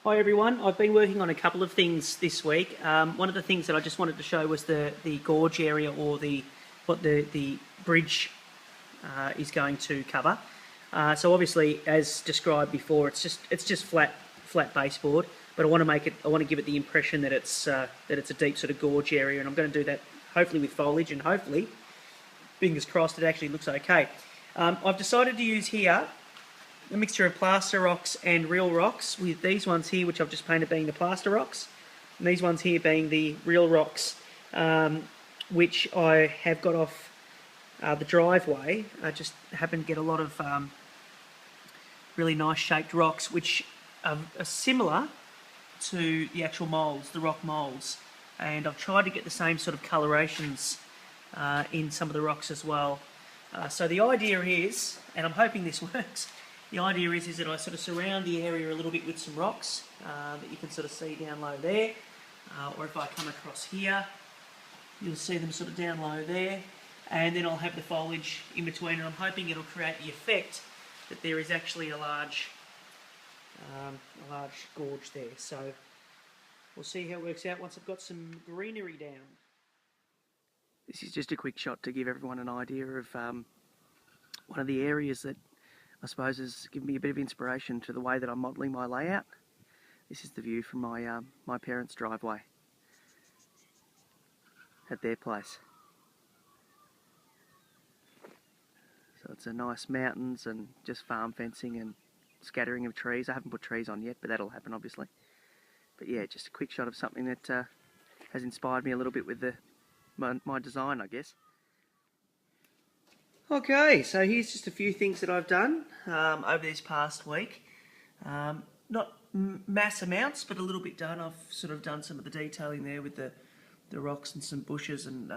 Hi everyone, I've been working on a couple of things this week. One of the things that I just wanted to show was the gorge area, or what the bridge is going to cover. So obviously, as described before, it's just flat baseboard, but I want to give it the impression that it's a deep sort of gorge area, and I'm going to do that hopefully with foliage, and hopefully, fingers crossed, it actually looks okay. I've decided to use here a mixture of plaster rocks and real rocks, with these ones here, which I've just painted, being the plaster rocks, and these ones here being the real rocks, which I have got off the driveway. I just happen to get a lot of really nice shaped rocks, which are similar to the actual moulds, the rock moulds, and I've tried to get the same sort of colorations in some of the rocks as well. So the idea is, and I'm hoping this works, the idea is that I sort of surround the area a little bit with some rocks that you can sort of see down low there, or if I come across here, you'll see them sort of down low there, and then I'll have the foliage in between, and I'm hoping it'll create the effect that there is actually a large gorge there. So we'll see how it works out once I've got some greenery down. This is just a quick shot to give everyone an idea of one of the areas that I suppose has given me a bit of inspiration to the way that I'm modelling my layout. This is the view from my parents' driveway at their place. So it's a nice mountains and just farm fencing and scattering of trees. I haven't put trees on yet, but that'll happen obviously. But yeah, just a quick shot of something that has inspired me a little bit with my design, I guess. Okay, so here's just a few things that I've done over this past week. Not mass amounts, but a little bit done. I've sort of done some of the detailing there with the rocks and some bushes, and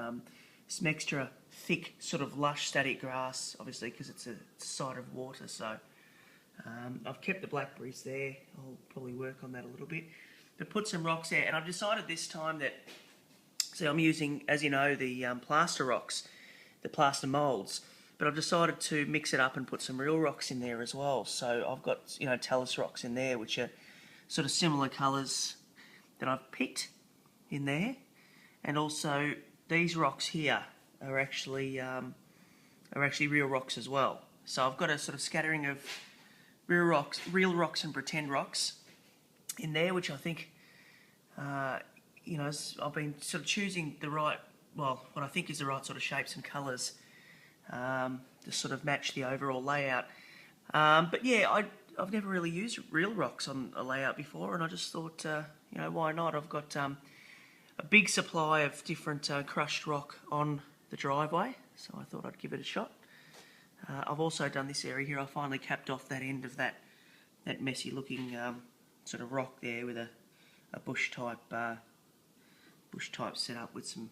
some extra thick sort of lush static grass, obviously because it's a side of water. So I've kept the blackberries there. I'll probably work on that a little bit, but put some rocks there. And I've decided this time that, see, I'm using, as you know, the plaster rocks, the plaster moulds, but I've decided to mix it up and put some real rocks in there as well. So I've got, you know, talus rocks in there, which are sort of similar colours that I've picked in there, and also these rocks here are actually real rocks as well. So I've got a sort of scattering of real rocks and pretend rocks in there, which I think, you know, I've been sort of choosing the right, well, what I think is the right sort of shapes and colours to sort of match the overall layout. But yeah, I've never really used real rocks on a layout before, and I just thought, you know, why not? I've got a big supply of different crushed rock on the driveway, so I thought I'd give it a shot. I've also done this area here. I finally capped off that end of that messy looking sort of rock there with a bush type setup with some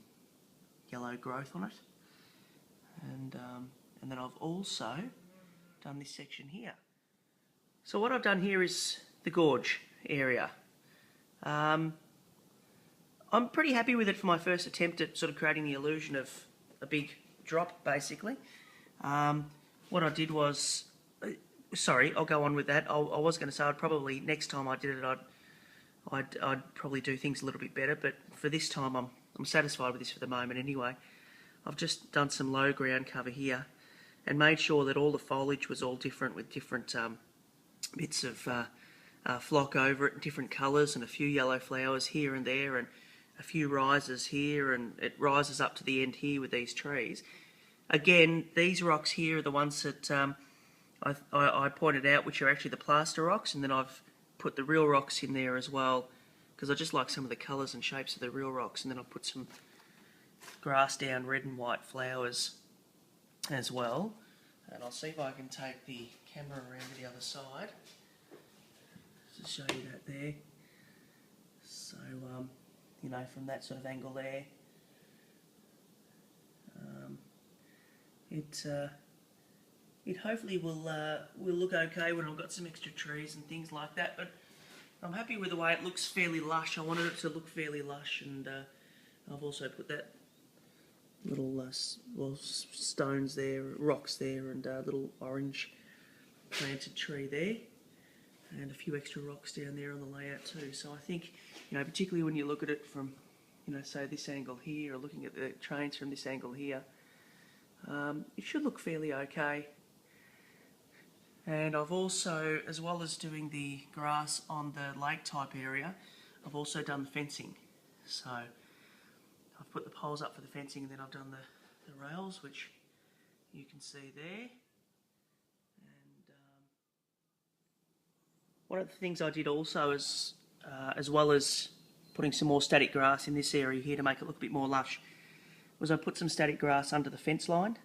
yellow growth on it. And then I've also done this section here. So what I've done here is the gorge area. I'm pretty happy with it for my first attempt at sort of creating the illusion of a big drop, basically. What I did was, sorry, I'll go on with that. I was going to say I'd probably, next time I did it, I'd probably do things a little bit better, but for this time I'm satisfied with this for the moment anyway. I've just done some low ground cover here and made sure that all the foliage was all different, with different bits of flock over it, different colours, and a few yellow flowers here and there, and a few rises here, and it rises up to the end here with these trees. Again, these rocks here are the ones that I pointed out, which are actually the plaster rocks, and then I've put the real rocks in there as well, because I just like some of the colours and shapes of the real rocks, and then I'll put some grass down, red and white flowers as well. And I'll see if I can take the camera around to the other side to show you that there. So, you know, from that sort of angle there, it hopefully will look okay when I've got some extra trees and things like that. But I'm happy with the way it looks, fairly lush. I wanted it to look fairly lush, and I've also put that little stones there, rocks there, and a little orange planted tree there. and a few extra rocks down there on the layout too. So I think, particularly when you look at it from, say this angle here, or looking at the trains from this angle here, it should look fairly okay. And I've also, as well as doing the grass on the lake type area, I've also done the fencing. So I've put the poles up for the fencing, and then I've done the rails, which you can see there. And one of the things I did also is, as well as putting some more static grass in this area here to make it look a bit more lush, was I put some static grass under the fence line,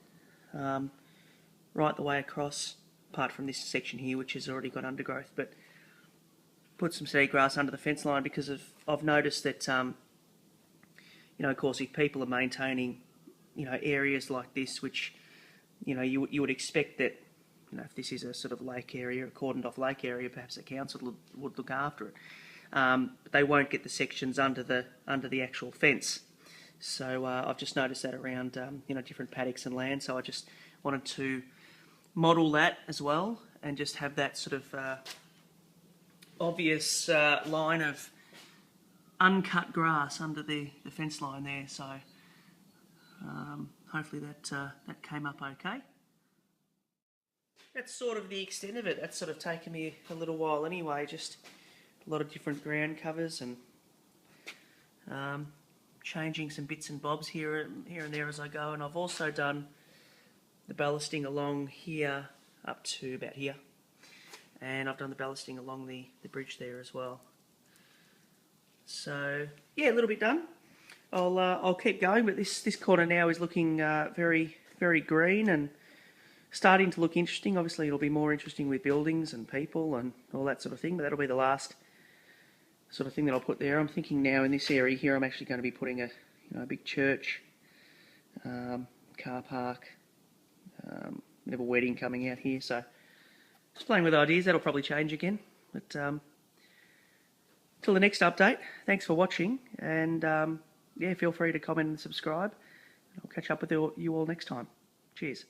right the way across, apart from this section here which has already got undergrowth, but put some static grass under the fence line because I've noticed that, of course, if people are maintaining, areas like this, which, you would expect that, if this is a sort of lake area, a cordoned off lake area, perhaps the council would look after it. But they won't get the sections under the actual fence. So I've just noticed that around, different paddocks and land. So I just wanted to model that as well, and just have that sort of obvious line of uncut grass under the fence line there. So hopefully that came up okay. That's sort of the extent of it. That's sort of taken me a little while anyway, just a lot of different ground covers and changing some bits and bobs here and there as I go. And I've also done the ballasting along here up to about here, and I've done the ballasting along the bridge there as well. So yeah, a little bit done. I'll keep going, but this corner now is looking very, very green and starting to look interesting. Obviously it'll be more interesting with buildings and people and all that sort of thing, but that'll be the last sort of thing that I'll put there. I'm thinking now in this area here I'm actually going to be putting a big church, car park, bit of a wedding coming out here, so just playing with ideas. That'll probably change again, but till the next update, thanks for watching, and yeah, feel free to comment and subscribe. I'll catch up with you all next time. Cheers.